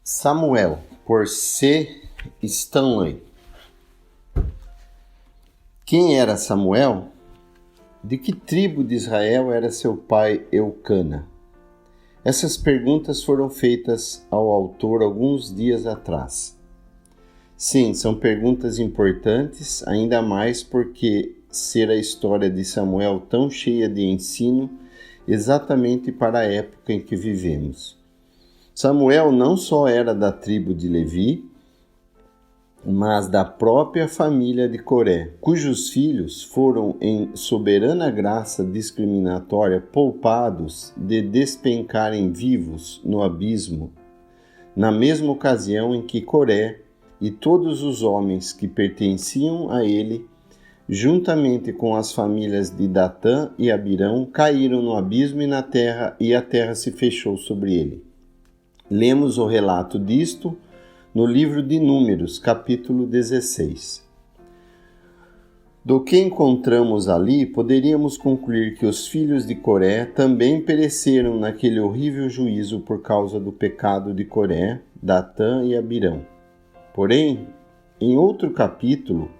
Samuel, por C. Stanley. Quem era Samuel? De que tribo de Israel era seu pai Eucana? Essas perguntas foram feitas ao autor alguns dias atrás. Sim, são perguntas importantes, ainda mais porque ser a história de Samuel tão cheia de ensino exatamente para a época em que vivemos. Samuel não só era da tribo de Levi, mas da própria família de Coré, cujos filhos foram, em soberana graça discriminatória, poupados de despencarem vivos no abismo, na mesma ocasião em que Coré e todos os homens que pertenciam a ele, juntamente com as famílias de Datã e Abirão, caíram no abismo e a terra se fechou sobre ele. Lemos o relato disto no livro de Números, capítulo 16. Do que encontramos ali, poderíamos concluir que os filhos de Coré também pereceram naquele horrível juízo por causa do pecado de Coré, Datã e Abirão. Porém, em outro capítulo,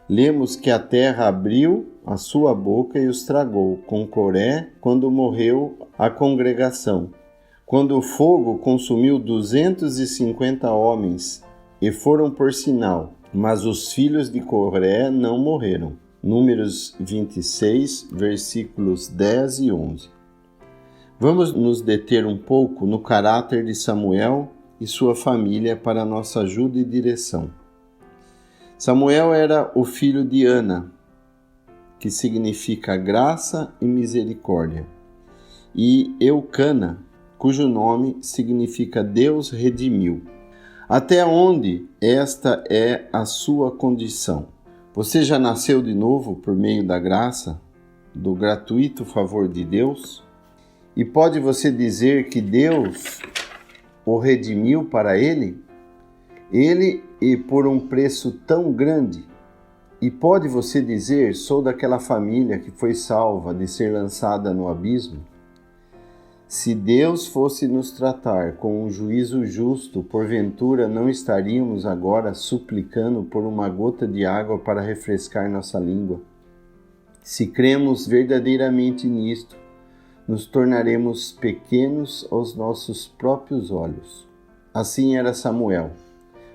lemos que a terra abriu a sua boca e os tragou com Coré quando morreu a congregação, quando o fogo consumiu 250 homens e foram por sinal, mas os filhos de Coré não morreram. Números 26, versículos 10 e 11. Vamos nos deter um pouco no caráter de Samuel e sua família para nossa ajuda e direção. Samuel era o filho de Ana, que significa graça e misericórdia, e Eucana, cujo nome significa Deus redimiu. Até onde esta é a sua condição? Você já nasceu de novo por meio da graça, do gratuito favor de Deus? E pode você dizer que Deus o redimiu para ele? Ele e por um preço tão grande? E pode você dizer, sou daquela família que foi salva de ser lançada no abismo? Se Deus fosse nos tratar com um juízo justo, porventura não estaríamos agora suplicando por uma gota de água para refrescar nossa língua? Se cremos verdadeiramente nisto, nos tornaremos pequenos aos nossos próprios olhos. Assim era Samuel.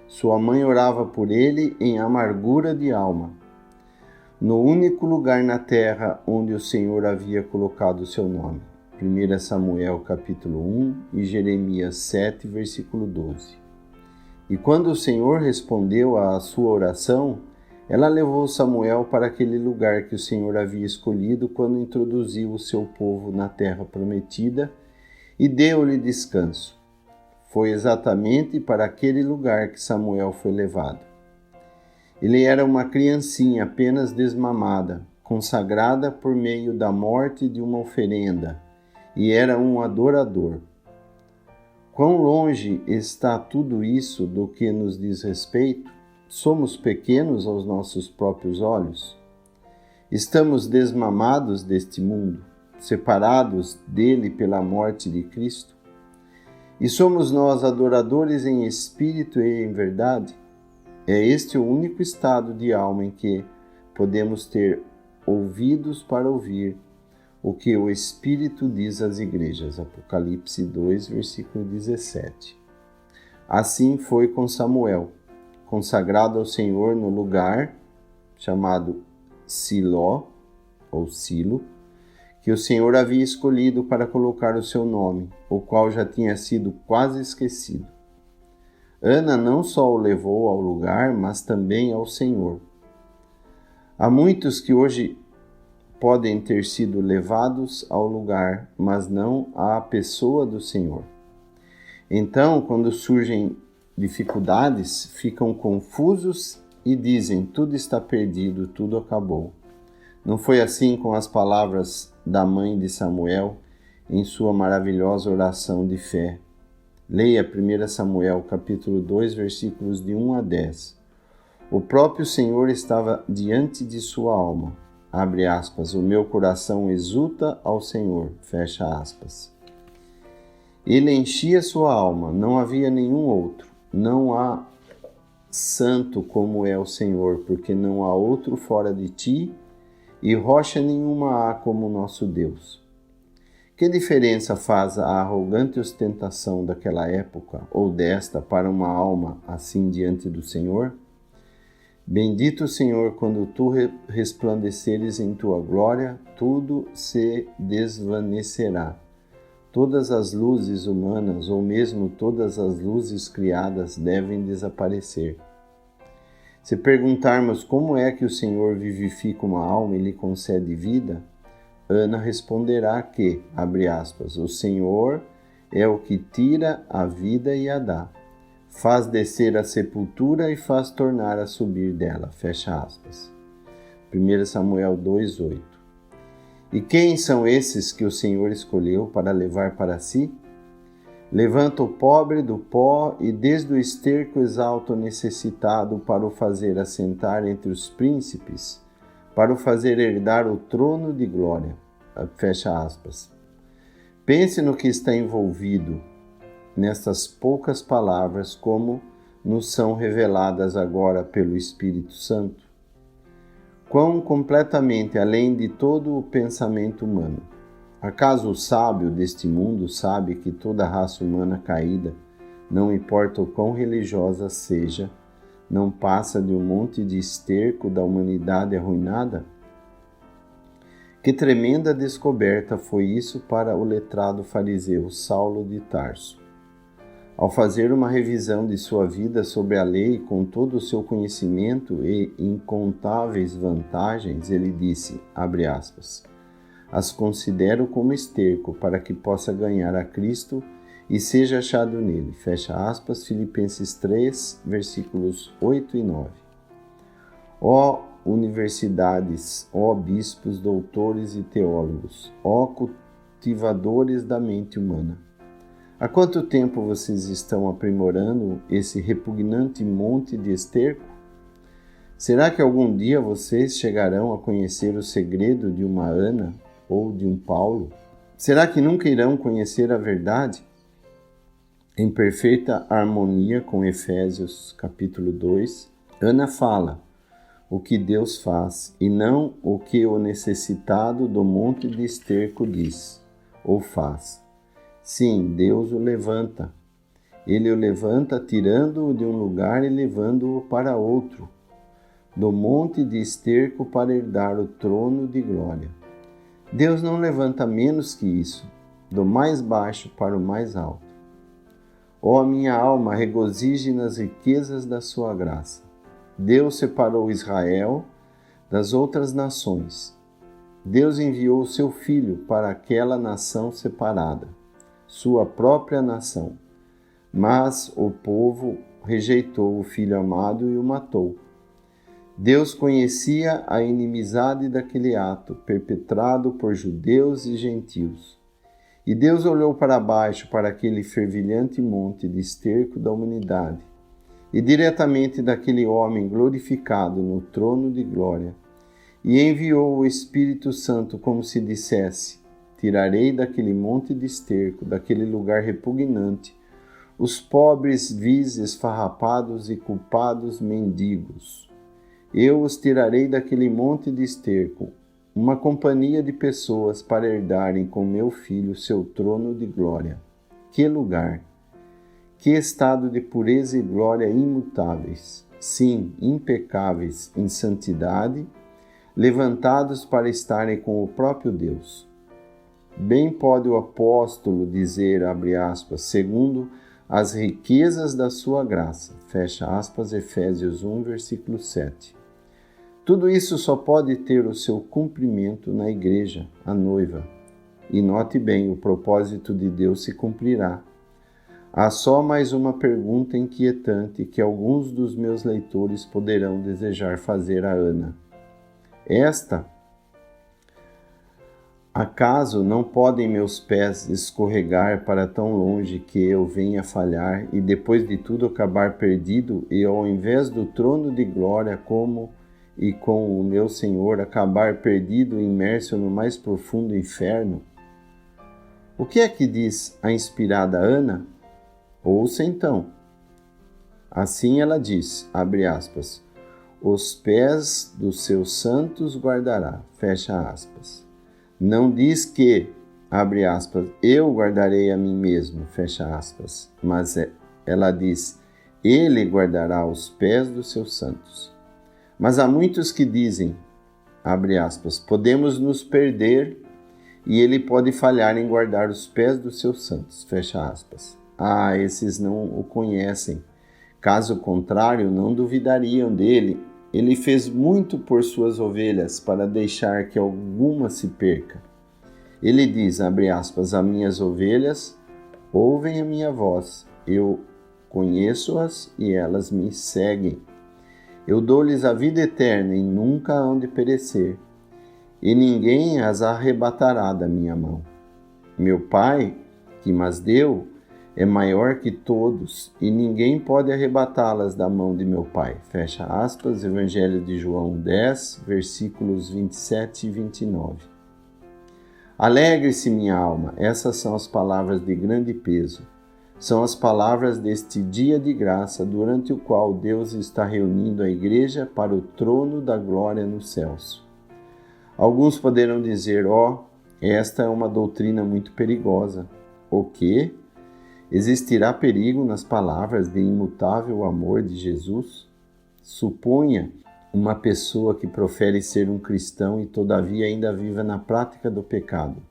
Sua mãe orava por ele em amargura de alma, no único lugar na terra onde o Senhor havia colocado o seu nome. 1 Samuel capítulo 1 e Jeremias 7, versículo 12. E quando o Senhor respondeu à sua oração, ela levou Samuel para aquele lugar que o Senhor havia escolhido quando introduziu o seu povo na terra prometida e deu-lhe descanso. Foi exatamente para aquele lugar que Samuel foi levado. Ele era uma criancinha apenas desmamada, consagrada por meio da morte de uma oferenda, e era um adorador. Quão longe está tudo isso do que nos diz respeito? Somos pequenos aos nossos próprios olhos? Estamos desmamados deste mundo, separados dele pela morte de Cristo? E somos nós adoradores em espírito e em verdade? É este o único estado de alma em que podemos ter ouvidos para ouvir o que o Espírito diz às igrejas. Apocalipse 2, versículo 17. Assim foi com Samuel, consagrado ao Senhor no lugar chamado Siló, ou Silo, que o Senhor havia escolhido para colocar o seu nome, o qual já tinha sido quase esquecido. Ana não só o levou ao lugar, mas também ao Senhor. Há muitos que hoje podem ter sido levados ao lugar, mas não à pessoa do Senhor. Então, quando surgem dificuldades, ficam confusos e dizem: tudo está perdido, tudo acabou. Não foi assim com as palavras da mãe de Samuel em sua maravilhosa oração de fé. Leia 1 Samuel, capítulo 2, versículos de 1 a 10. O próprio Senhor estava diante de sua alma. Abre aspas, o meu coração exulta ao Senhor, fecha aspas. Ele enchia sua alma, não havia nenhum outro. Não há santo como é o Senhor, porque não há outro fora de ti, e rocha nenhuma há como nosso Deus. Que diferença faz a arrogante ostentação daquela época, ou desta, para uma alma assim diante do Senhor? Bendito o Senhor, quando tu resplandeceres em tua glória, tudo se desvanecerá. Todas as luzes humanas, ou mesmo todas as luzes criadas, devem desaparecer. Se perguntarmos como é que o Senhor vivifica uma alma e lhe concede vida, Ana responderá que, abre aspas, o Senhor é o que tira a vida e a dá, faz descer a sepultura e faz tornar a subir dela, fecha aspas. 1 Samuel 2:8. E quem são esses que o Senhor escolheu para levar para si? Levanta o pobre do pó e desde o esterco exalta o necessitado para o fazer assentar entre os príncipes, para o fazer herdar o trono de glória. Fecha aspas. Pense no que está envolvido nestas poucas palavras, como nos são reveladas agora pelo Espírito Santo. Quão completamente além de todo o pensamento humano. Acaso o sábio deste mundo sabe que toda a raça humana caída, não importa o quão religiosa seja, não passa de um monte de esterco da humanidade arruinada? Que tremenda descoberta foi isso para o letrado fariseu Saulo de Tarso. Ao fazer uma revisão de sua vida sobre a lei com todo o seu conhecimento e incontáveis vantagens, ele disse, abre aspas, as considero como esterco para que possa ganhar a Cristo e seja achado nele, fecha aspas, Filipenses 3, versículos 8 e 9. Ó universidades, ó bispos, doutores e teólogos, ó cultivadores da mente humana, há quanto tempo vocês estão aprimorando esse repugnante monte de esterco? Será que algum dia vocês chegarão a conhecer o segredo de uma Ana ou de um Paulo? Será que nunca irão conhecer a verdade? Em perfeita harmonia com Efésios capítulo 2, Ana fala o que Deus faz e não o que o necessitado do monte de esterco diz ou faz. Sim, Deus o levanta. Ele o levanta tirando-o de um lugar e levando-o para outro, do monte de esterco para herdar o trono de glória. Deus não levanta menos que isso, do mais baixo para o mais alto. Ó minha alma, regozije nas riquezas da sua graça. Deus separou Israel das outras nações. Deus enviou o seu Filho para aquela nação separada, sua própria nação. Mas o povo rejeitou o Filho amado e o matou. Deus conhecia a inimizade daquele ato, perpetrado por judeus e gentios. E Deus olhou para baixo, para aquele fervilhante monte de esterco da humanidade, e diretamente daquele homem glorificado no trono de glória, e enviou o Espírito Santo como se dissesse, tirarei daquele monte de esterco, daquele lugar repugnante, os pobres, vis, esfarrapados e culpados mendigos. Eu os tirarei daquele monte de esterco, uma companhia de pessoas para herdarem com meu filho seu trono de glória. Que lugar! Que estado de pureza e glória imutáveis, sim, impecáveis em santidade, levantados para estarem com o próprio Deus. Bem pode o apóstolo dizer, abre aspas, segundo as riquezas da sua graça, fecha aspas, Efésios 1, versículo 7. Tudo isso só pode ter o seu cumprimento na igreja, a noiva. E note bem, o propósito de Deus se cumprirá. Há só mais uma pergunta inquietante que alguns dos meus leitores poderão desejar fazer a Ana. Acaso não podem meus pés escorregar para tão longe que eu venha falhar e depois de tudo acabar perdido e ao invés do trono de glória como e com o meu Senhor acabar perdido e imerso no mais profundo inferno? O que é que diz a inspirada Ana? Ouça então. Assim ela diz, abre aspas, os pés dos seus santos guardará, fecha aspas. Não diz que, abre aspas, eu guardarei a mim mesmo, fecha aspas, mas ela diz, ele guardará os pés dos seus santos. Mas há muitos que dizem, abre aspas, podemos nos perder e ele pode falhar em guardar os pés dos seus santos, fecha aspas. Ah, esses não o conhecem. Caso contrário, não duvidariam dele. Ele fez muito por suas ovelhas para deixar que alguma se perca. Ele diz, abre aspas, as minhas ovelhas ouvem a minha voz, eu conheço-as e elas me seguem. Eu dou-lhes a vida eterna e nunca hão de perecer, e ninguém as arrebatará da minha mão. Meu Pai, que mas deu, é maior que todos, e ninguém pode arrebatá-las da mão de meu Pai. Fecha aspas, Evangelho de João 10, versículos 27 e 29. Alegre-se, minha alma, essas são as palavras de grande peso. São as palavras deste dia de graça, durante o qual Deus está reunindo a igreja para o trono da glória nos céus. Alguns poderão dizer, esta é uma doutrina muito perigosa. O quê? Existirá perigo nas palavras de imutável amor de Jesus? Suponha uma pessoa que profere ser um cristão e todavia ainda viva na prática do pecado.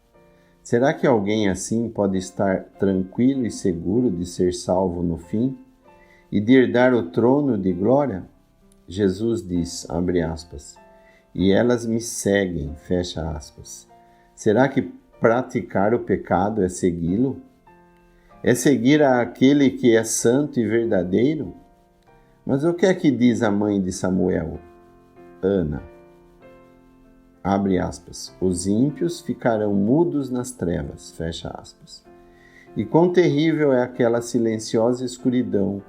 Será que alguém assim pode estar tranquilo e seguro de ser salvo no fim e de herdar o trono de glória? Jesus diz, abre aspas, e elas me seguem, fecha aspas. Será que praticar o pecado é segui-lo? É seguir aquele que é santo e verdadeiro? Mas o que é que diz a mãe de Samuel, Ana? Abre aspas, os ímpios ficarão mudos nas trevas, fecha aspas. E quão terrível é aquela silenciosa escuridão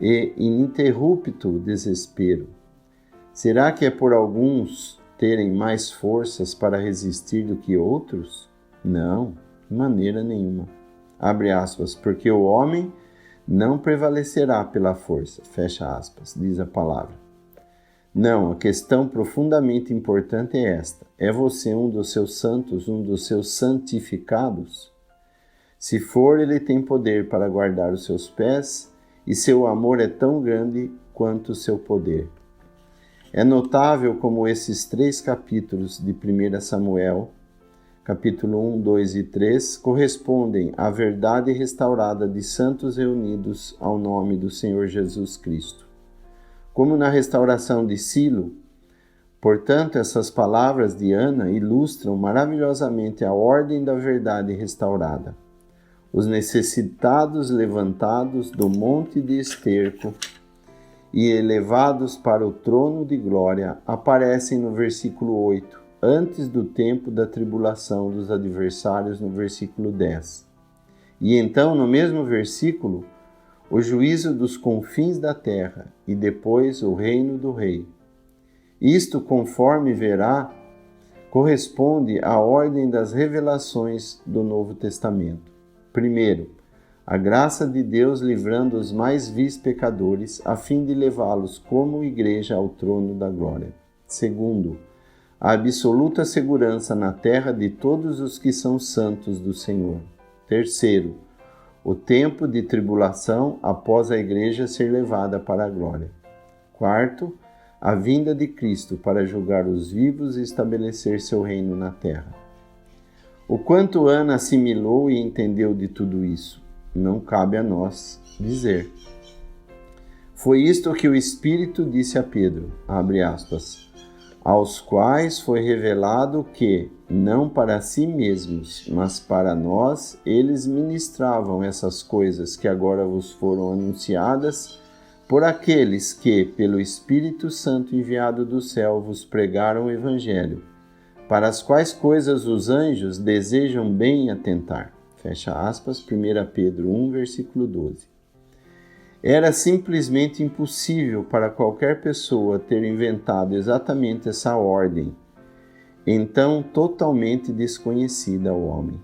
e ininterrupto desespero. Será que é por alguns terem mais forças para resistir do que outros? Não, de maneira nenhuma. Abre aspas, porque o homem não prevalecerá pela força, fecha aspas, diz a palavra. Não, a questão profundamente importante é esta. É você um dos seus santos, um dos seus santificados? Se for, ele tem poder para guardar os seus pés, e seu amor é tão grande quanto o seu poder. É notável como esses 3 capítulos de 1 Samuel, capítulo 1, 2 e 3, correspondem à verdade restaurada de santos reunidos ao nome do Senhor Jesus Cristo. Como na restauração de Silo, portanto, essas palavras de Ana ilustram maravilhosamente a ordem da verdade restaurada. Os necessitados levantados do monte de esterco e elevados para o trono de glória aparecem no versículo 8, antes do tempo da tribulação dos adversários no versículo 10. E então, no mesmo versículo, o juízo dos confins da terra e depois o reino do rei. Isto, conforme verá, corresponde à ordem das revelações do Novo Testamento. Primeiro, a graça de Deus livrando os mais vis pecadores, a fim de levá-los como igreja ao trono da glória. Segundo, a absoluta segurança na terra de todos os que são santos do Senhor. Terceiro, o tempo de tribulação após a igreja ser levada para a glória. Quarto, a vinda de Cristo para julgar os vivos e estabelecer seu reino na terra. O quanto Ana assimilou e entendeu de tudo isso, não cabe a nós dizer. Foi isto que o Espírito disse a Pedro, abre aspas, aos quais foi revelado que, não para si mesmos, mas para nós, eles ministravam essas coisas que agora vos foram anunciadas por aqueles que, pelo Espírito Santo enviado do céu, vos pregaram o Evangelho, para as quais coisas os anjos desejam bem atentar. Fecha aspas, 1 Pedro 1, versículo 12. Era simplesmente impossível para qualquer pessoa ter inventado exatamente essa ordem, então totalmente desconhecida ao homem.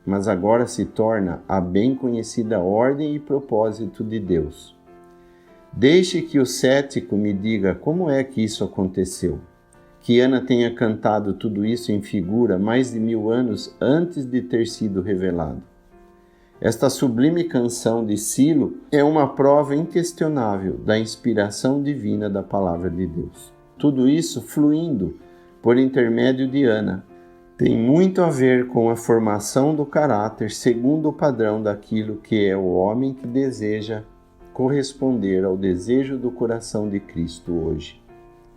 mas agora se torna a bem conhecida ordem e propósito de Deus. Deixe que o cético me diga como é que isso aconteceu. Que Ana tenha cantado tudo isso em figura mais de 1000 anos antes de ter sido revelado. Esta sublime canção de Silo é uma prova inquestionável da inspiração divina da palavra de Deus. Tudo isso fluindo por intermédio de Ana tem muito a ver com a formação do caráter segundo o padrão daquilo que é o homem que deseja corresponder ao desejo do coração de Cristo hoje,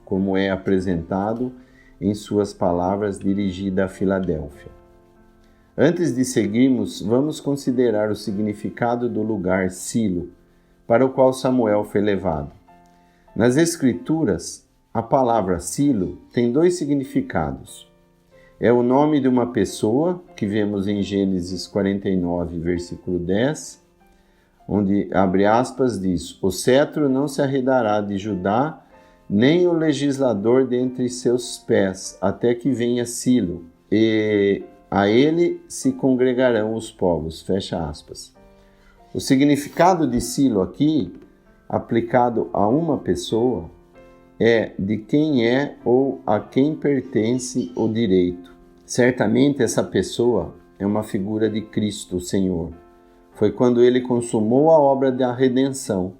como é apresentado em suas palavras dirigidas a Filadélfia. Antes de seguirmos, vamos considerar o significado do lugar Silo, para o qual Samuel foi levado. Nas Escrituras, a palavra Silo tem 2 significados. É o nome de uma pessoa, que vemos em Gênesis 49, versículo 10, onde, abre aspas, diz: "O cetro não se arredará de Judá, nem o legislador dentre seus pés, até que venha Silo, e a ele se congregarão os povos." Fecha aspas. O significado de Silo aqui, aplicado a uma pessoa, é de quem é ou a quem pertence o direito. Certamente essa pessoa é uma figura de Cristo, o Senhor. Foi quando ele consumou a obra da redenção,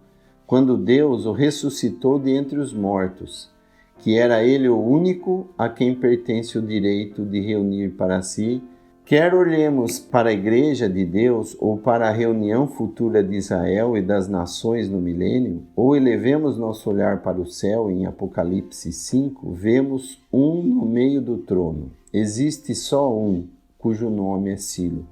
quando Deus o ressuscitou de entre os mortos, que era ele o único a quem pertence o direito de reunir para si, quer olhemos para a Igreja de Deus ou para a reunião futura de Israel e das nações no milênio, ou elevemos nosso olhar para o céu em Apocalipse 5, vemos um no meio do trono. Existe só um, cujo nome é Silo.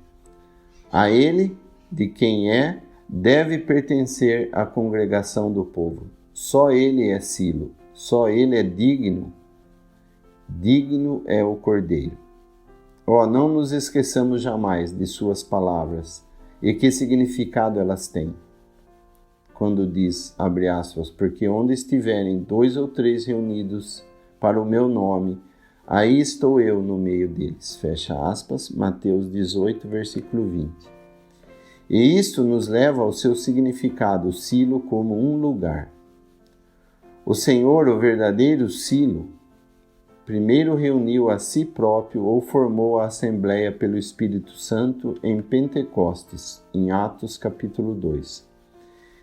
A ele, de quem é, deve pertencer a congregação do povo. Só ele é Silo, só ele é digno. Digno é o Cordeiro. Não nos esqueçamos jamais de suas palavras e que significado elas têm. Quando diz, abre aspas, "porque onde estiverem 2 ou 3 reunidos para o meu nome, aí estou eu no meio deles." Fecha aspas, Mateus 18, versículo 20. E isto nos leva ao seu significado, Silo como um lugar. O Senhor, o verdadeiro Silo, primeiro reuniu a si próprio ou formou a Assembleia pelo Espírito Santo em Pentecostes, em Atos capítulo 2.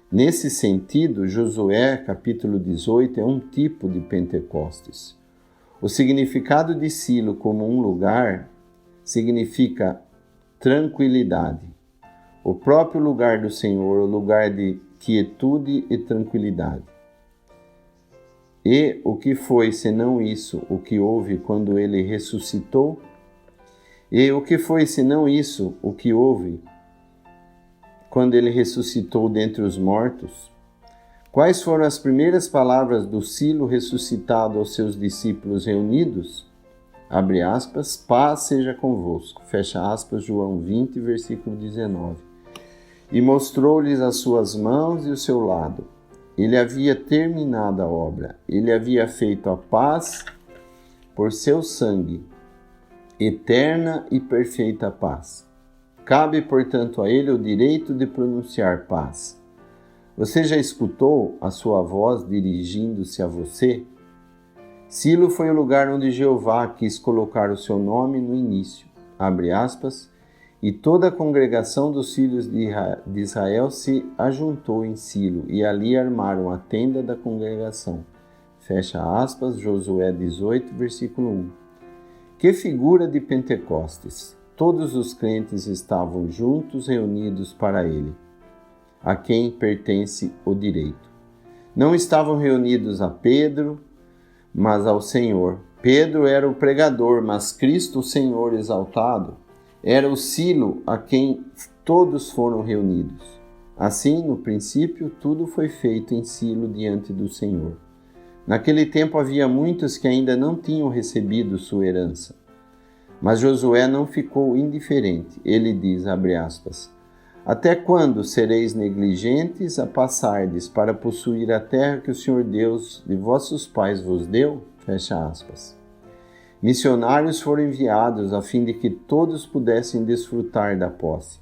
Nesse sentido, Josué capítulo 18 é um tipo de Pentecostes. O significado de Silo como um lugar significa tranquilidade. O próprio lugar do Senhor, o lugar de quietude e tranquilidade. E o que foi, senão isso, o que houve quando ele ressuscitou? E o que foi, senão isso, o que houve quando ele ressuscitou dentre os mortos? Quais foram as primeiras palavras do Silo ressuscitado aos seus discípulos reunidos? Abre aspas, "paz seja convosco." Fecha aspas, João 20, versículo 19. "E mostrou-lhes as suas mãos e o seu lado." Ele havia terminado a obra, ele havia feito a paz por seu sangue, eterna e perfeita paz. Cabe, portanto, a ele o direito de pronunciar paz. Você já escutou a sua voz dirigindo-se a você? Silo foi o lugar onde Jeová quis colocar o seu nome no início, abre aspas, "e toda a congregação dos filhos de Israel se ajuntou em Silo, e ali armaram a tenda da congregação." Fecha aspas, Josué 18, versículo 1. Que figura de Pentecostes! Todos os crentes estavam juntos, reunidos para ele, a quem pertence o direito. Não estavam reunidos a Pedro, mas ao Senhor. Pedro era o pregador, mas Cristo, o Senhor exaltado, era o Silo a quem todos foram reunidos. Assim, no princípio, tudo foi feito em Silo diante do Senhor. Naquele tempo havia muitos que ainda não tinham recebido sua herança. Mas Josué não ficou indiferente. Ele diz, abre aspas, "Até quando sereis negligentes a passardes para possuir a terra que o Senhor Deus de vossos pais vos deu?" Fecha aspas. Missionários foram enviados a fim de que todos pudessem desfrutar da posse.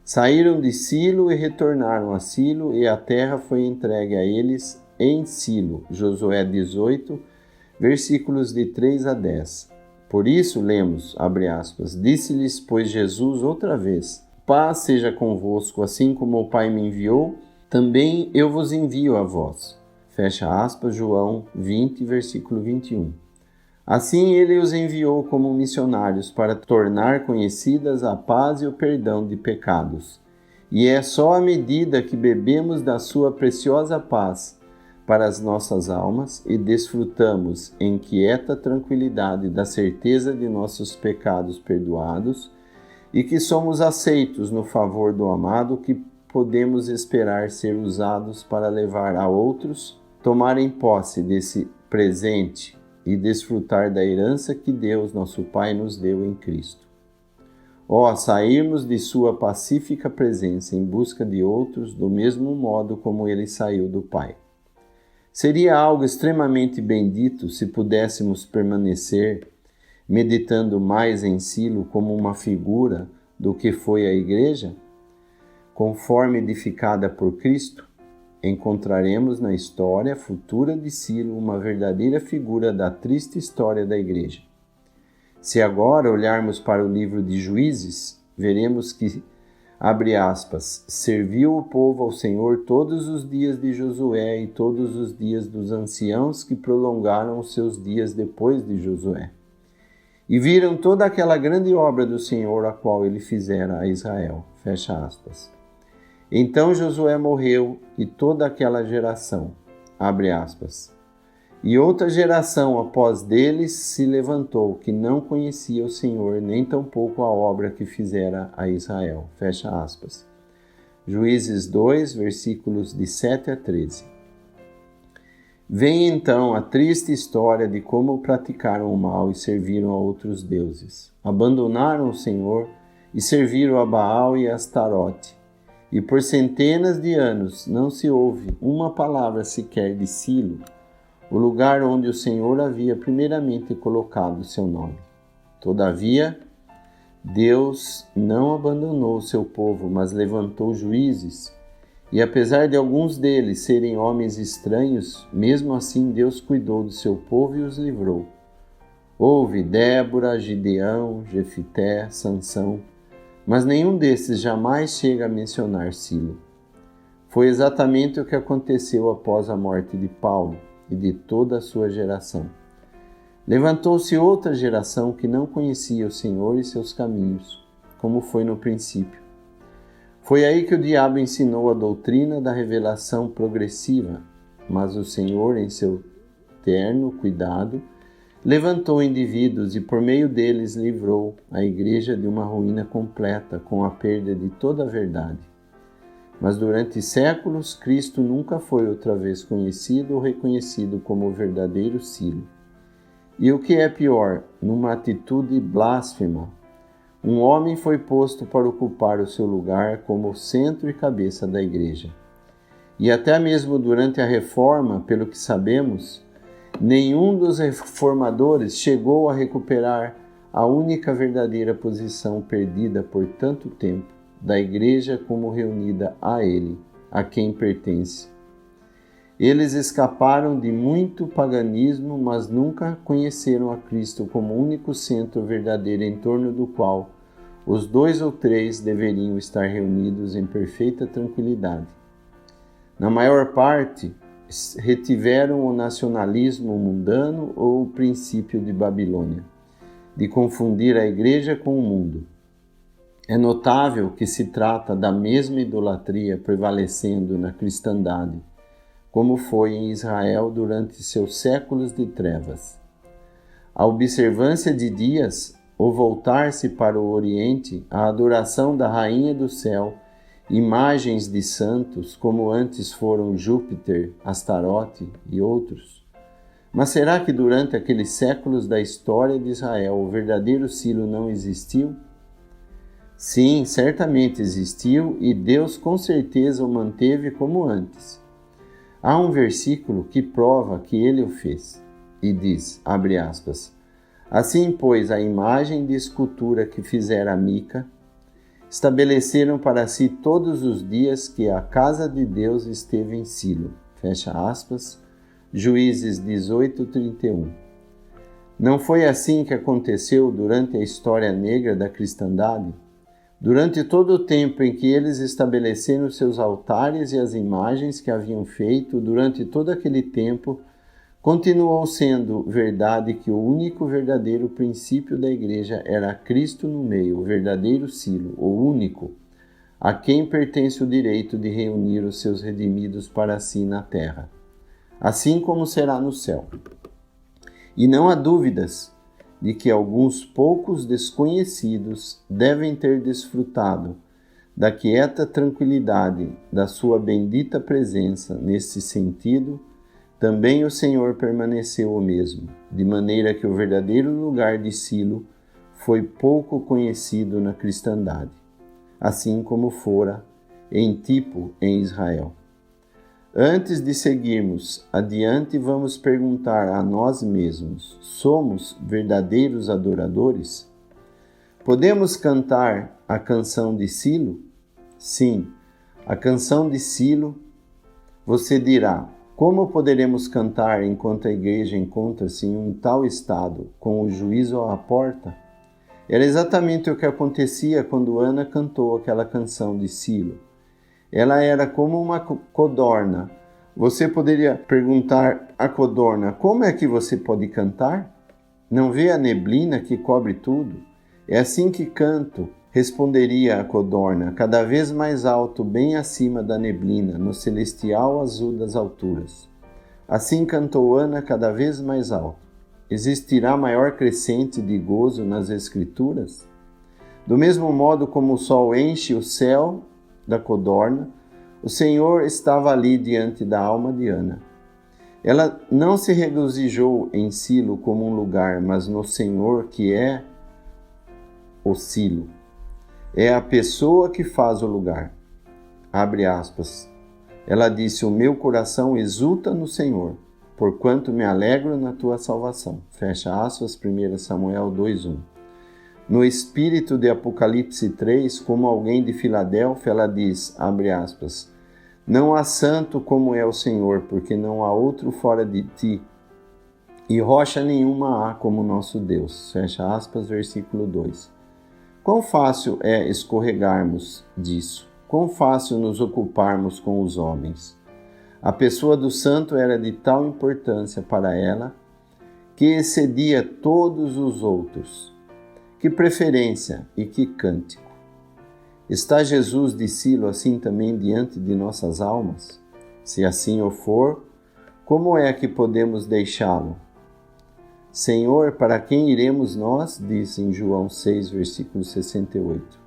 Saíram de Silo e retornaram a Silo, e a terra foi entregue a eles em Silo. Josué 18, versículos de 3 a 10. Por isso lemos, abre aspas, disse-lhes, pois Jesus outra vez, paz seja convosco, assim como o Pai me enviou, também eu vos envio a vós. Fecha aspas, João 20, versículo 21. Assim ele os enviou como missionários para tornar conhecidas a paz e o perdão de pecados. E é só à medida que bebemos da sua preciosa paz para as nossas almas e desfrutamos em quieta tranquilidade da certeza de nossos pecados perdoados e que somos aceitos no favor do amado, que podemos esperar ser usados para levar a outros tomarem posse desse presente e desfrutar da herança que Deus, nosso Pai, nos deu em Cristo. Sairmos de sua pacífica presença em busca de outros do mesmo modo como ele saiu do Pai. Seria algo extremamente bendito se pudéssemos permanecer meditando mais em Silo como uma figura do que foi a Igreja, conforme edificada por Cristo. Encontraremos na história futura de Silo uma verdadeira figura da triste história da Igreja. Se agora olharmos para o livro de Juízes, veremos que, abre aspas, serviu o povo ao Senhor todos os dias de Josué e todos os dias dos anciãos que prolongaram os seus dias depois de Josué. E viram toda aquela grande obra do Senhor a qual ele fizera a Israel. Fecha aspas. Então Josué morreu e toda aquela geração, abre aspas, e outra geração após deles se levantou, que não conhecia o Senhor, nem tampouco a obra que fizera a Israel. Fecha aspas. Juízes 2, versículos de 7 a 13. Vem então a triste história de como praticaram o mal e serviram a outros deuses. Abandonaram o Senhor e serviram a Baal e a Astarote. E por centenas de anos não se ouve uma palavra sequer de Silo, o lugar onde o Senhor havia primeiramente colocado o seu nome. Todavia, Deus não abandonou o seu povo, mas levantou juízes, e apesar de alguns deles serem homens estranhos, mesmo assim Deus cuidou do seu povo e os livrou. Houve Débora, Gideão, Jefité, Sansão, mas nenhum desses jamais chega a mencionar Silo. Foi exatamente o que aconteceu após a morte de Paulo e de toda a sua geração. Levantou-se outra geração que não conhecia o Senhor e seus caminhos, como foi no princípio. Foi aí que o diabo ensinou a doutrina da revelação progressiva, mas o Senhor, em seu terno cuidado, levantou indivíduos e por meio deles livrou a Igreja de uma ruína completa com a perda de toda a verdade. Mas durante séculos, Cristo nunca foi outra vez conhecido ou reconhecido como o verdadeiro Silo. E o que é pior, numa atitude blasfema, um homem foi posto para ocupar o seu lugar como centro e cabeça da Igreja. E até mesmo durante a Reforma, pelo que sabemos, nenhum dos reformadores chegou a recuperar a única verdadeira posição perdida por tanto tempo da Igreja como reunida a ele, a quem pertence. Eles escaparam de muito paganismo, mas nunca conheceram a Cristo como único centro verdadeiro em torno do qual os 2 ou 3 deveriam estar reunidos em perfeita tranquilidade. Na maior parte, retiveram o nacionalismo mundano ou o princípio de Babilônia, de confundir a Igreja com o mundo. É notável que se trata da mesma idolatria prevalecendo na cristandade, como foi em Israel durante seus séculos de trevas. A observância de dias, ou voltar-se para o Oriente, a adoração da Rainha do Céu, imagens de santos, como antes foram Júpiter, Astarote e outros. Mas será que durante aqueles séculos da história de Israel o verdadeiro Silo não existiu? Sim, certamente existiu e Deus com certeza o manteve como antes. Há um versículo que prova que ele o fez e diz, abre aspas, Assim, pois, a imagem de escultura que fizera Mica, estabeleceram para si todos os dias que a casa de Deus esteve em Silo. Fecha aspas. Juízes 18:31. Não foi assim que aconteceu durante a história negra da cristandade? Durante todo o tempo em que eles estabeleceram seus altares e as imagens que haviam feito, durante todo aquele tempo, continuou sendo verdade que o único verdadeiro princípio da igreja era Cristo no meio, o verdadeiro Silo, o único, a quem pertence o direito de reunir os seus redimidos para si na terra, assim como será no céu. E não há dúvidas de que alguns poucos desconhecidos devem ter desfrutado da quieta tranquilidade da sua bendita presença. Nesse sentido, também o Senhor permaneceu o mesmo, de maneira que o verdadeiro lugar de Silo foi pouco conhecido na cristandade, assim como fora em tipo em Israel. Antes de seguirmos adiante, vamos perguntar a nós mesmos: somos verdadeiros adoradores? Podemos cantar a canção de Silo? Sim, a canção de Silo. Você dirá: como poderemos cantar enquanto a igreja encontra-se em um tal estado, com o juízo à porta? Era exatamente o que acontecia quando Ana cantou aquela canção de Silo. Ela era como uma codorna. Você poderia perguntar à codorna: como é que você pode cantar? Não vê a neblina que cobre tudo? É assim que canto, responderia a codorna, cada vez mais alto, bem acima da neblina, no celestial azul das alturas. Assim cantou Ana cada vez mais alto. Existirá maior crescente de gozo nas Escrituras? Do mesmo modo como o sol enche o céu da codorna, o Senhor estava ali diante da alma de Ana. Ela não se regozijou em Silo como um lugar, mas no Senhor, que é o Silo. É a pessoa que faz o lugar. Abre aspas. Ela disse: o meu coração exulta no Senhor, porquanto me alegro na tua salvação. Fecha aspas, 1 Samuel 2:1. No espírito de Apocalipse 3, como alguém de Filadélfia, ela diz, abre aspas, não há santo como é o Senhor, porque não há outro fora de ti, e rocha nenhuma há como nosso Deus. Fecha aspas, versículo 2. Quão fácil é escorregarmos disso? Quão fácil nos ocuparmos com os homens? A pessoa do santo era de tal importância para ela que excedia todos os outros. Que preferência e que cântico! Está Jesus de Silo assim também diante de nossas almas? Se assim o for, como é que podemos deixá-lo? Senhor, para quem iremos nós? Diz em João 6, versículo 68.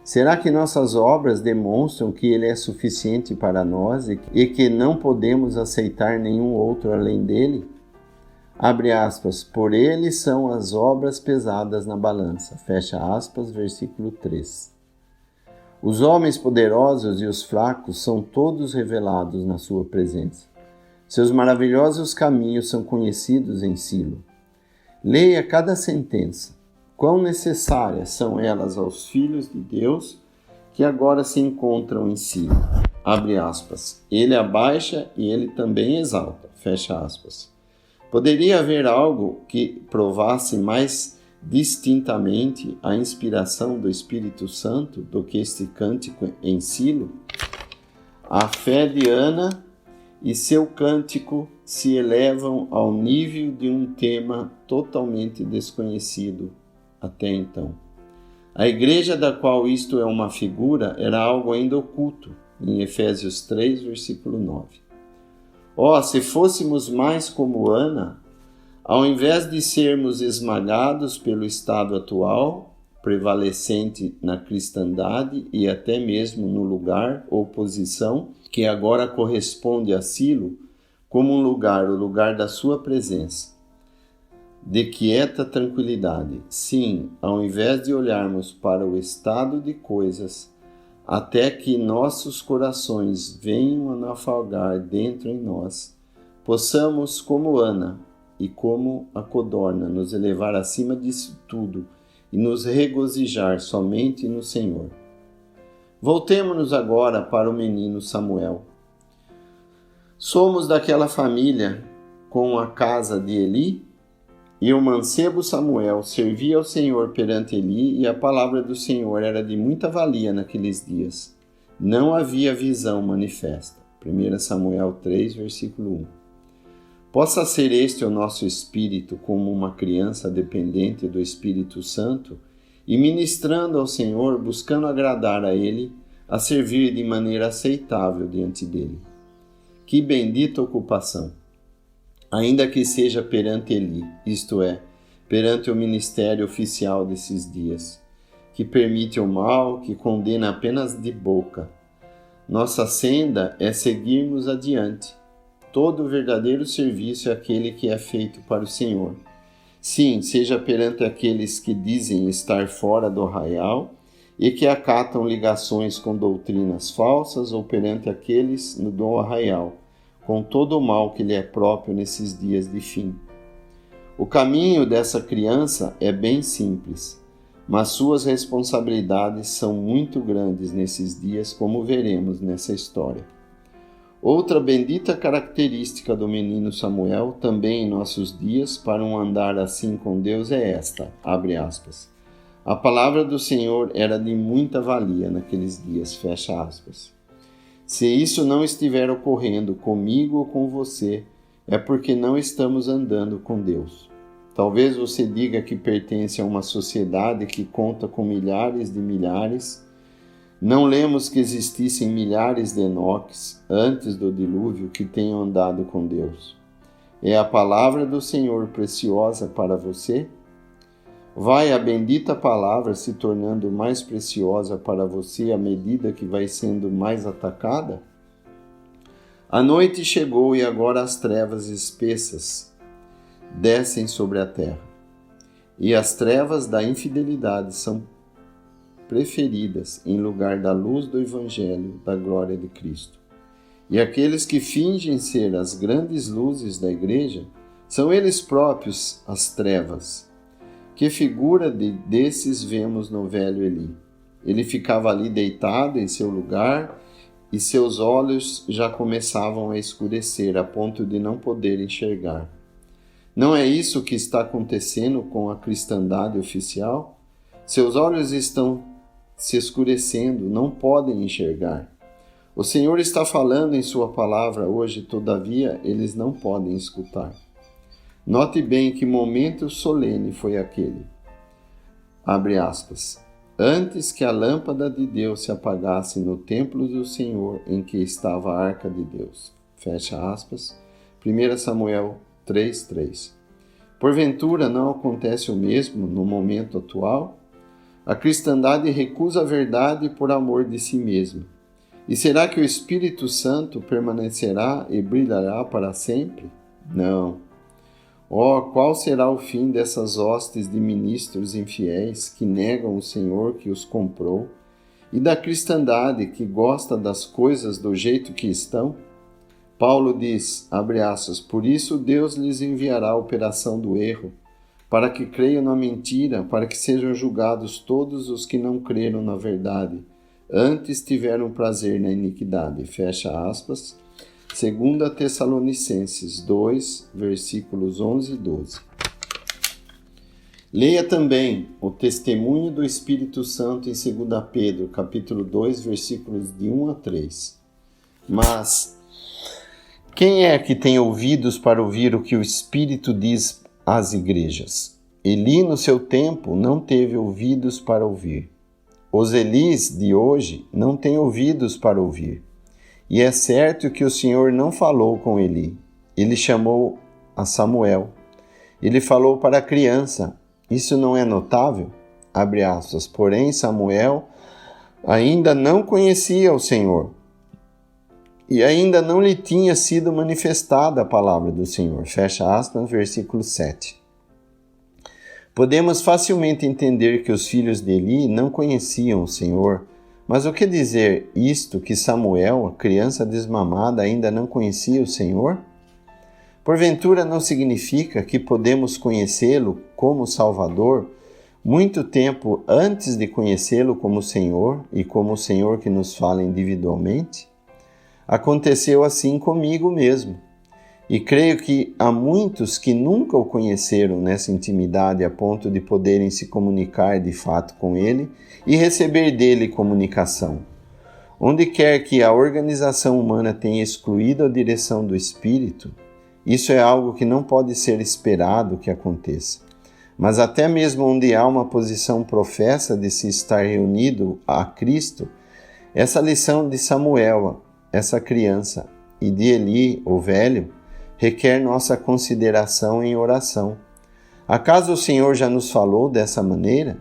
Será que nossas obras demonstram que Ele é suficiente para nós e que não podemos aceitar nenhum outro além dele? Abre aspas, por Ele são as obras pesadas na balança. Fecha aspas, versículo 3. Os homens poderosos e os fracos são todos revelados na sua presença. Seus maravilhosos caminhos são conhecidos em Silo. Leia cada sentença. Quão necessárias são elas aos filhos de Deus que agora se encontram em Silo. Abre aspas. Ele abaixa e ele também exalta. Fecha aspas. Poderia haver algo que provasse mais distintamente a inspiração do Espírito Santo do que este cântico em Silo? A fé de Ana e seu cântico se elevam ao nível de um tema totalmente desconhecido até então. A igreja da qual isto é uma figura era algo ainda oculto, em Efésios 3, versículo 9. Se fôssemos mais como Ana, ao invés de sermos esmagados pelo estado atual, prevalecente na cristandade e até mesmo no lugar ou posição que agora corresponde a Silo, como um lugar, o lugar da sua presença, de quieta tranquilidade. Sim, ao invés de olharmos para o estado de coisas, até que nossos corações venham a naufragar dentro em nós, possamos, como Ana, e como a codorna nos elevar acima disso tudo e nos regozijar somente no Senhor. Voltemo-nos agora para o menino Samuel. Somos daquela família com a casa de Eli, e o mancebo Samuel servia ao Senhor perante Eli, e a palavra do Senhor era de muita valia naqueles dias. Não havia visão manifesta. 1 Samuel 3, versículo 1. Possa ser este o nosso espírito como uma criança dependente do Espírito Santo e ministrando ao Senhor, buscando agradar a Ele, a servir de maneira aceitável diante dele. Que bendita ocupação! Ainda que seja perante Eli, isto é, perante o ministério oficial desses dias, que permite o mal, que condena apenas de boca. Nossa senda é seguirmos adiante. Todo verdadeiro serviço é aquele que é feito para o Senhor. Sim, seja perante aqueles que dizem estar fora do arraial e que acatam ligações com doutrinas falsas, ou perante aqueles do arraial, com todo o mal que lhe é próprio nesses dias de fim. O caminho dessa criança é bem simples, mas suas responsabilidades são muito grandes nesses dias, como veremos nessa história. Outra bendita característica do menino Samuel, também em nossos dias, para um andar assim com Deus é esta, abre aspas. A palavra do Senhor era de muita valia naqueles dias, fecha aspas. Se isso não estiver ocorrendo comigo ou com você, é porque não estamos andando com Deus. Talvez você diga que pertence a uma sociedade que conta com milhares de milhares. Não lemos que existissem milhares de Enoques antes do dilúvio que tenham andado com Deus. É a palavra do Senhor preciosa para você? Vai a bendita palavra se tornando mais preciosa para você à medida que vai sendo mais atacada? A noite chegou e agora as trevas espessas descem sobre a terra. E as trevas da infidelidade são preferidas em lugar da luz do Evangelho da glória de Cristo. E aqueles que fingem ser as grandes luzes da igreja são eles próprios as trevas. Que figura desses vemos no velho Eli? Ele ficava ali deitado em seu lugar e seus olhos já começavam a escurecer a ponto de não poder enxergar. Não é isso que está acontecendo com a cristandade oficial? Seus olhos estão se escurecendo, não podem enxergar. O Senhor está falando em sua palavra hoje, todavia eles não podem escutar. Note bem que momento solene foi aquele. Abre aspas. Antes que a lâmpada de Deus se apagasse no templo do Senhor em que estava a arca de Deus. Fecha aspas. 1 Samuel 3:3. Porventura não acontece o mesmo no momento atual? A cristandade recusa a verdade por amor de si mesma. E será que o Espírito Santo permanecerá e brilhará para sempre? Não. Oh, qual será o fim dessas hostes de ministros infiéis que negam o Senhor que os comprou, e da cristandade que gosta das coisas do jeito que estão? Paulo diz, abre aspas, por isso Deus lhes enviará a operação do erro, para que creiam na mentira, para que sejam julgados todos os que não creram na verdade, antes tiveram prazer na iniquidade. Fecha aspas. 2 Tessalonicenses 2, versículos 11 e 12. Leia também o testemunho do Espírito Santo em 2 Pedro, capítulo 2, versículos de 1 a 3. Mas quem é que tem ouvidos para ouvir o que o Espírito diz às igrejas? Eli, no seu tempo, não teve ouvidos para ouvir. Os Elis de hoje não têm ouvidos para ouvir. E é certo que o Senhor não falou com Eli. Ele chamou a Samuel. Ele falou para a criança. Isso não é notável? Abre aspas. Porém, Samuel ainda não conhecia o Senhor. E ainda não lhe tinha sido manifestada a palavra do Senhor. Fecha aspas, versículo 7. Podemos facilmente entender que os filhos de Eli não conheciam o Senhor. Mas o que dizer isto que Samuel, a criança desmamada, ainda não conhecia o Senhor? Porventura não significa que podemos conhecê-lo como Salvador muito tempo antes de conhecê-lo como Senhor e como o Senhor que nos fala individualmente? Aconteceu assim comigo mesmo. E creio que há muitos que nunca o conheceram nessa intimidade a ponto de poderem se comunicar de fato com ele e receber dele comunicação. Onde quer que a organização humana tenha excluído a direção do Espírito, isso é algo que não pode ser esperado que aconteça. Mas até mesmo onde há uma posição professa de se estar reunido a Cristo, essa lição de Samuel, essa criança, e de Eli, o velho, requer nossa consideração em oração. Acaso o Senhor já nos falou dessa maneira?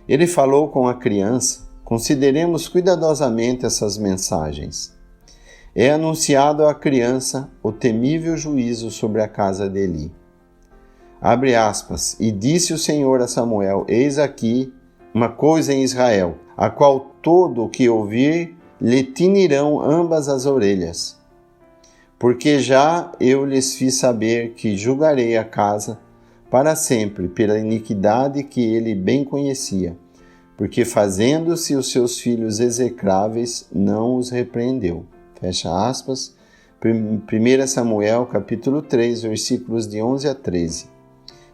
Ele falou com a criança. Consideremos cuidadosamente essas mensagens. É anunciado à criança o temível juízo sobre a casa de Eli. Abre aspas. E disse o Senhor a Samuel: eis aqui uma coisa em Israel, a qual todo o que ouvir lhe tinirão ambas as orelhas. Porque já eu lhes fiz saber que julgarei a casa para sempre pela iniquidade que ele bem conhecia, porque fazendo-se os seus filhos execráveis, não os repreendeu. Fecha aspas. 1 Samuel, capítulo 3, versículos de 11 a 13.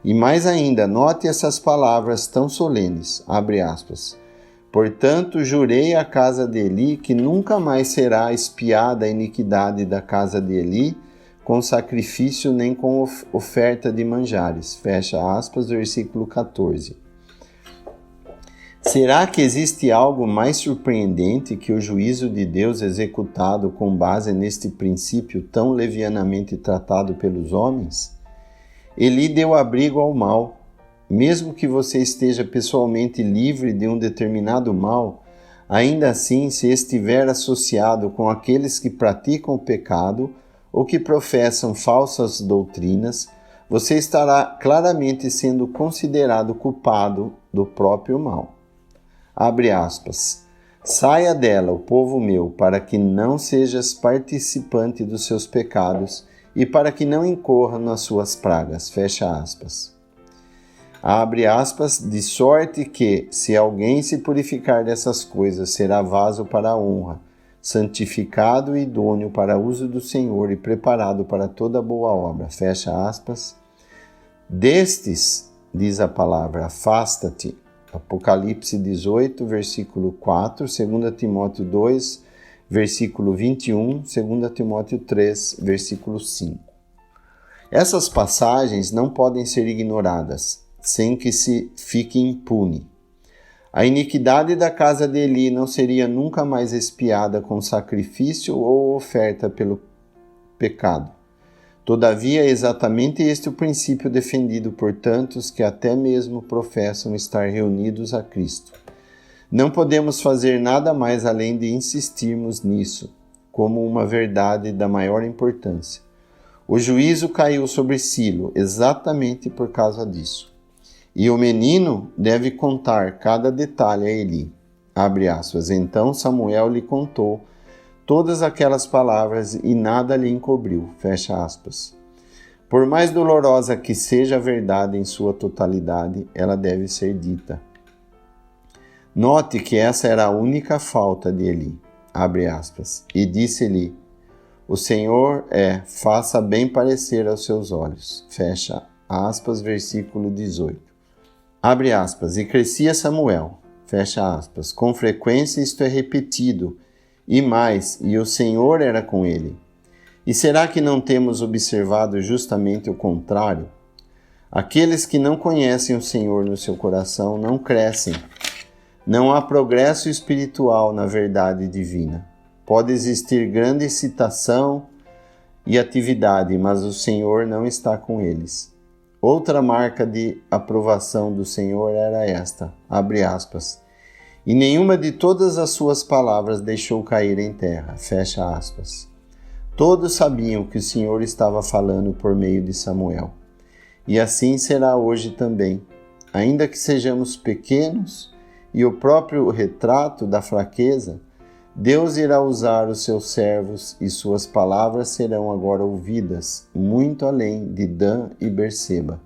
E mais ainda, note essas palavras tão solenes, abre aspas. Portanto, jurei à casa de Eli que nunca mais será espiada a iniquidade da casa de Eli com sacrifício nem com oferta de manjares. Fecha aspas, versículo 14. Será que existe algo mais surpreendente que o juízo de Deus executado com base neste princípio tão levianamente tratado pelos homens? Eli deu abrigo ao mal. Mesmo que você esteja pessoalmente livre de um determinado mal, ainda assim, se estiver associado com aqueles que praticam o pecado ou que professam falsas doutrinas, você estará claramente sendo considerado culpado do próprio mal. Abre aspas. Saia dela, o povo meu, para que não sejas participante dos seus pecados e para que não incorra nas suas pragas. Fecha aspas. Abre aspas, de sorte que, se alguém se purificar dessas coisas, será vaso para a honra, santificado e idôneo para uso do Senhor e preparado para toda boa obra. Fecha aspas. Destes, diz a palavra, afasta-te. Apocalipse 18, versículo 4, 2 Timóteo 2, versículo 21, 2 Timóteo 3, versículo 5. Essas passagens não podem ser ignoradas, sem que se fique impune. A iniquidade da casa de Eli não seria nunca mais expiada com sacrifício ou oferta pelo pecado. Todavia, é exatamente este o princípio defendido por tantos que até mesmo professam estar reunidos a Cristo. Não podemos fazer nada mais além de insistirmos nisso, como uma verdade da maior importância. O juízo caiu sobre Silo exatamente por causa disso. E o menino deve contar cada detalhe a Eli. Abre aspas. Então Samuel lhe contou todas aquelas palavras e nada lhe encobriu. Fecha aspas. Por mais dolorosa que seja a verdade em sua totalidade, ela deve ser dita. Note que essa era a única falta de Eli. Abre aspas. E disse-lhe: o Senhor faça bem parecer aos seus olhos. Fecha aspas, versículo 18. Abre aspas, e crescia Samuel, fecha aspas, com frequência isto é repetido, e mais, e o Senhor era com ele. E será que não temos observado justamente o contrário? Aqueles que não conhecem o Senhor no seu coração não crescem. Não há progresso espiritual na verdade divina. Pode existir grande excitação e atividade, mas o Senhor não está com eles. Outra marca de aprovação do Senhor era esta, abre aspas, e nenhuma de todas as suas palavras deixou cair em terra, fecha aspas. Todos sabiam que o Senhor estava falando por meio de Samuel, e assim será hoje também, ainda que sejamos pequenos, e o próprio retrato da fraqueza Deus irá usar os seus servos e suas palavras serão agora ouvidas, muito além de Dan e Berseba.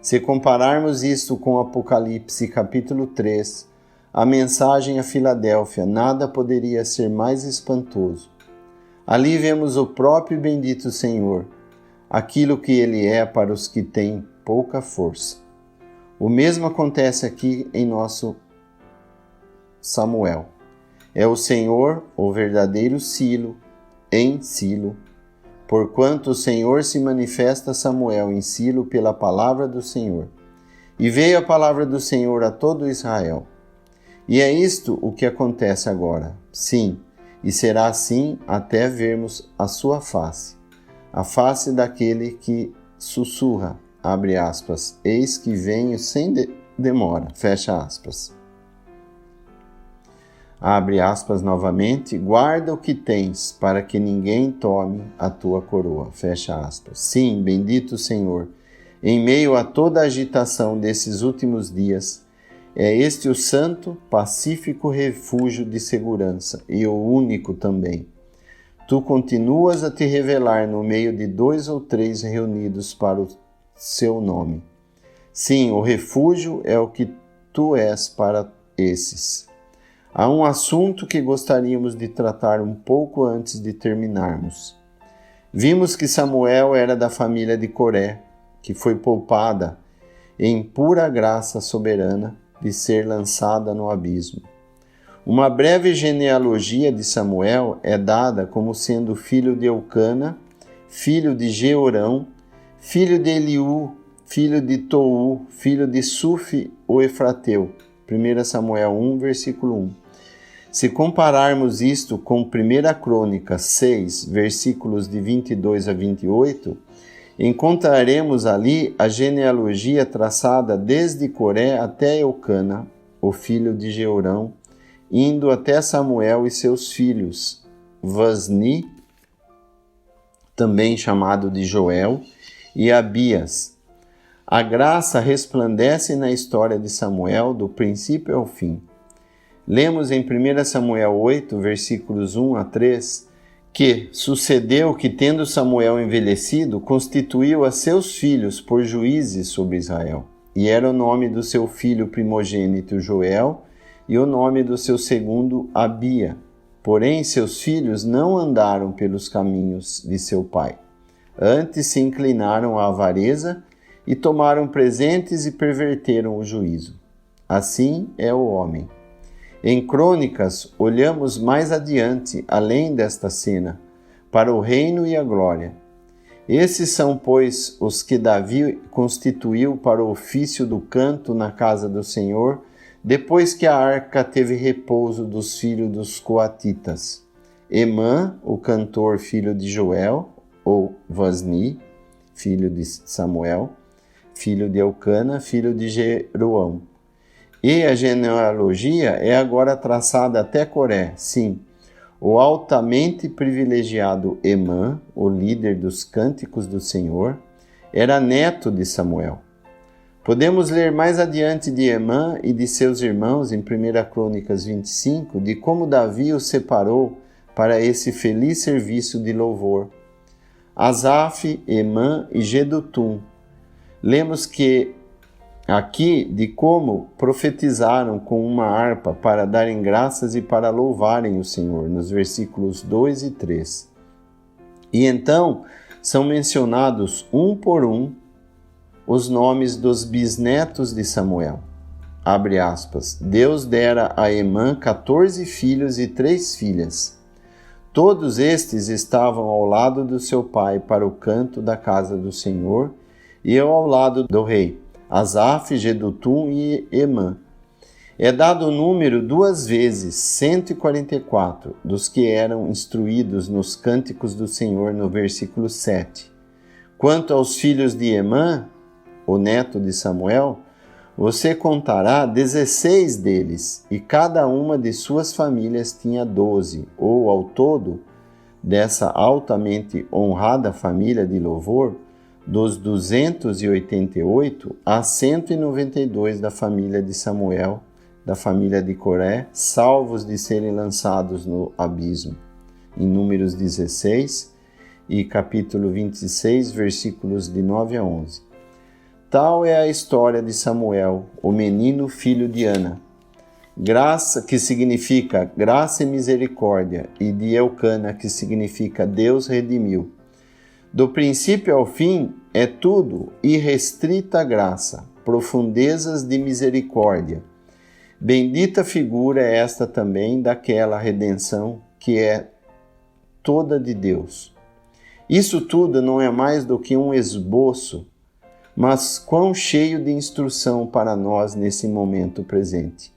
Se compararmos isto com Apocalipse capítulo 3, a mensagem a Filadélfia, nada poderia ser mais espantoso. Ali vemos o próprio e bendito Senhor, aquilo que Ele é para os que têm pouca força. O mesmo acontece aqui em nosso Samuel. É o Senhor, o verdadeiro Silo, em Silo, porquanto o Senhor se manifesta a Samuel em Silo pela palavra do Senhor. E veio a palavra do Senhor a todo Israel. E é isto o que acontece agora. Sim, e será assim até vermos a sua face, a face daquele que sussurra, abre aspas, eis que venho sem demora, fecha aspas. Abre aspas novamente, guarda o que tens, para que ninguém tome a tua coroa, fecha aspas. Sim, bendito Senhor, em meio a toda a agitação desses últimos dias, é este o santo, pacífico refúgio de segurança, e o único também. Tu continuas a te revelar no meio de 2 ou 3 reunidos para o seu nome. Sim, o refúgio é o que tu és para esses. Há um assunto que gostaríamos de tratar um pouco antes de terminarmos. Vimos que Samuel era da família de Coré, que foi poupada em pura graça soberana de ser lançada no abismo. Uma breve genealogia de Samuel é dada como sendo filho de Eucana, filho de Jeorão, filho de Eliú, filho de Tou, filho de Sufi, o Efrateu. 1 Samuel 1, versículo 1. Se compararmos isto com 1 Crônicas 6, versículos de 22 a 28, encontraremos ali a genealogia traçada desde Coré até Eucana, o filho de Jeorão, indo até Samuel e seus filhos, Vasni, também chamado de Joel, e Abias. A graça resplandece na história de Samuel do princípio ao fim. Lemos em 1 Samuel 8, versículos 1 a 3, que sucedeu que, tendo Samuel envelhecido, constituiu a seus filhos por juízes sobre Israel. E era o nome do seu filho primogênito Joel, e o nome do seu segundo Abia. Porém, seus filhos não andaram pelos caminhos de seu pai. Antes se inclinaram à avareza e tomaram presentes e perverteram o juízo. Assim é o homem. Em Crônicas, olhamos mais adiante, além desta cena, para o reino e a glória. Esses são, pois, os que Davi constituiu para o ofício do canto na casa do Senhor, depois que a arca teve repouso dos filhos dos coatitas. Emã, o cantor filho de Joel, ou Vasni, filho de Samuel, filho de Eucana, filho de Jeroão. E a genealogia é agora traçada até Coré, sim. O altamente privilegiado Emã, o líder dos cânticos do Senhor, era neto de Samuel. Podemos ler mais adiante de Emã e de seus irmãos em 1 Crônicas 25, de como Davi os separou para esse feliz serviço de louvor. Asaf, Emã e Jedutum. Lemos que aqui de como profetizaram com uma harpa para darem graças e para louvarem o Senhor, nos versículos 2 e 3. E então são mencionados um por um os nomes dos bisnetos de Samuel. Abre aspas. Deus dera a Emã 14 filhos e 3 filhas. Todos estes estavam ao lado do seu pai para o canto da casa do Senhor e ao lado do rei, Asaf, Jedutum e Emã. É dado o número 2 vezes, 144, dos que eram instruídos nos cânticos do Senhor no versículo 7. Quanto aos filhos de Emã, o neto de Samuel, você contará 16 deles, e cada uma de suas famílias tinha 12, ou ao todo, dessa altamente honrada família de louvor, dos 288 a 192 da família de Samuel, da família de Coré, salvos de serem lançados no abismo, em Números 16 e capítulo 26, versículos de 9 a 11. Tal é a história de Samuel, o menino filho de Ana, graça, que significa graça e misericórdia, e de Elcana, que significa Deus redimiu. Do princípio ao fim é tudo irrestrita graça, profundezas de misericórdia. Bendita figura é esta também daquela redenção que é toda de Deus. Isso tudo não é mais do que um esboço, mas quão cheio de instrução para nós nesse momento presente.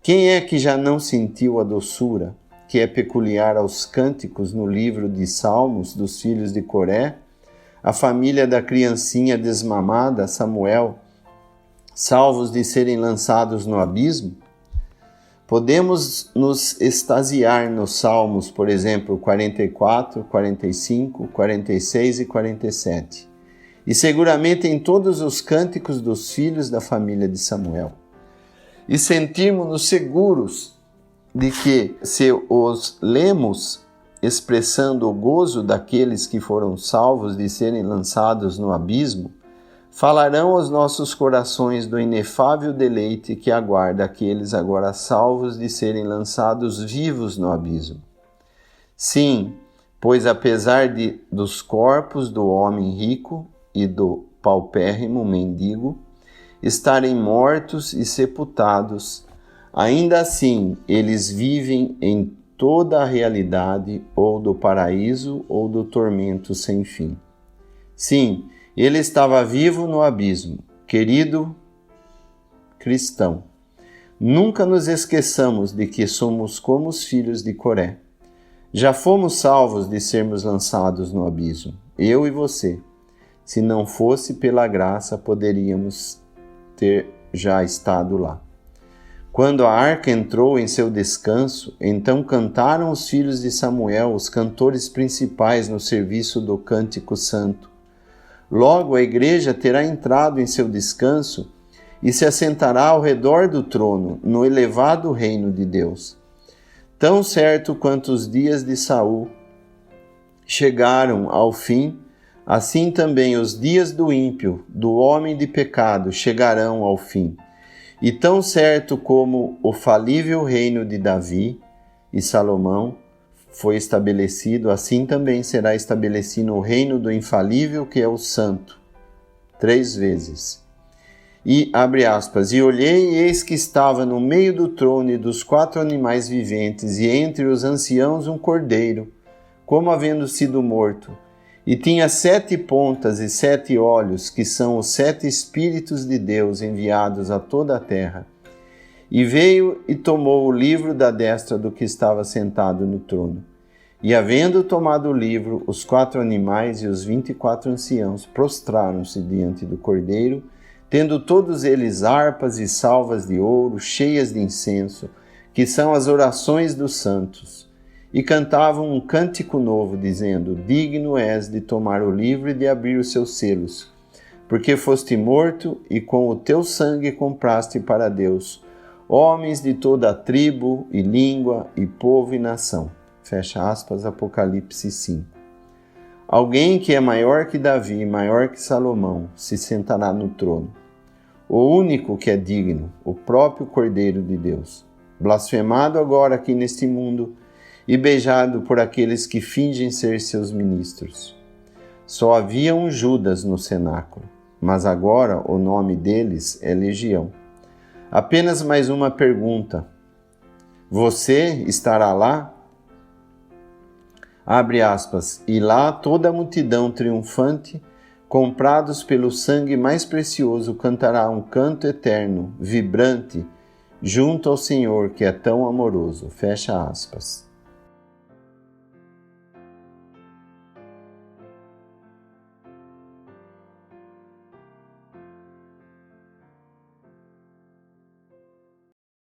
Quem é que já não sentiu a doçura que é peculiar aos cânticos no livro de Salmos dos filhos de Coré, a família da criancinha desmamada, Samuel, salvos de serem lançados no abismo? Podemos nos extasiar nos Salmos, por exemplo, 44, 45, 46 e 47, e seguramente em todos os cânticos dos filhos da família de Samuel, e sentirmos-nos seguros de que, se os lemos expressando o gozo daqueles que foram salvos de serem lançados no abismo, falarão aos nossos corações do inefável deleite que aguarda aqueles agora salvos de serem lançados vivos no abismo. Sim, pois apesar dos corpos do homem rico e do paupérrimo mendigo estarem mortos e sepultados, ainda assim eles vivem em toda a realidade ou do paraíso ou do tormento sem fim. Sim, ele estava vivo no abismo. Querido cristão, nunca nos esqueçamos de que somos como os filhos de Coré. Já fomos salvos de sermos lançados no abismo, eu e você. Se não fosse pela graça, poderíamos ter já estado lá. Quando a arca entrou em seu descanso, então cantaram os filhos de Samuel, os cantores principais no serviço do cântico santo. Logo a igreja terá entrado em seu descanso e se assentará ao redor do trono, no elevado reino de Deus. Tão certo quanto os dias de Saul chegaram ao fim, assim também os dias do ímpio, do homem de pecado, chegarão ao fim. E tão certo como o falível reino de Davi e Salomão foi estabelecido, assim também será estabelecido o reino do infalível, que é o Santo, 3 vezes. E, abre aspas, e olhei e eis que estava no meio do trono e dos 4 animais viventes, e entre os anciãos um cordeiro, como havendo sido morto, e tinha 7 pontas e 7 olhos, que são os 7 Espíritos de Deus enviados a toda a terra. E veio e tomou o livro da destra do que estava sentado no trono. E havendo tomado o livro, os 4 animais e os 24 anciãos prostraram-se diante do cordeiro, tendo todos eles harpas e salvas de ouro, cheias de incenso, que são as orações dos santos. E cantavam um cântico novo, dizendo: digno és de tomar o livro e de abrir os seus selos, porque foste morto e com o teu sangue compraste para Deus homens de toda a tribo e língua e povo e nação. Fecha aspas, Apocalipse 5. Alguém que é maior que Davi, maior que Salomão, se sentará no trono. O único que é digno, o próprio Cordeiro de Deus, blasfemado agora aqui neste mundo, e beijado por aqueles que fingem ser seus ministros. Só havia um Judas no cenáculo, mas agora o nome deles é Legião. Apenas mais uma pergunta. Você estará lá? Abre aspas. E lá toda a multidão triunfante, comprados pelo sangue mais precioso, cantará um canto eterno, vibrante, junto ao Senhor que é tão amoroso. Fecha aspas.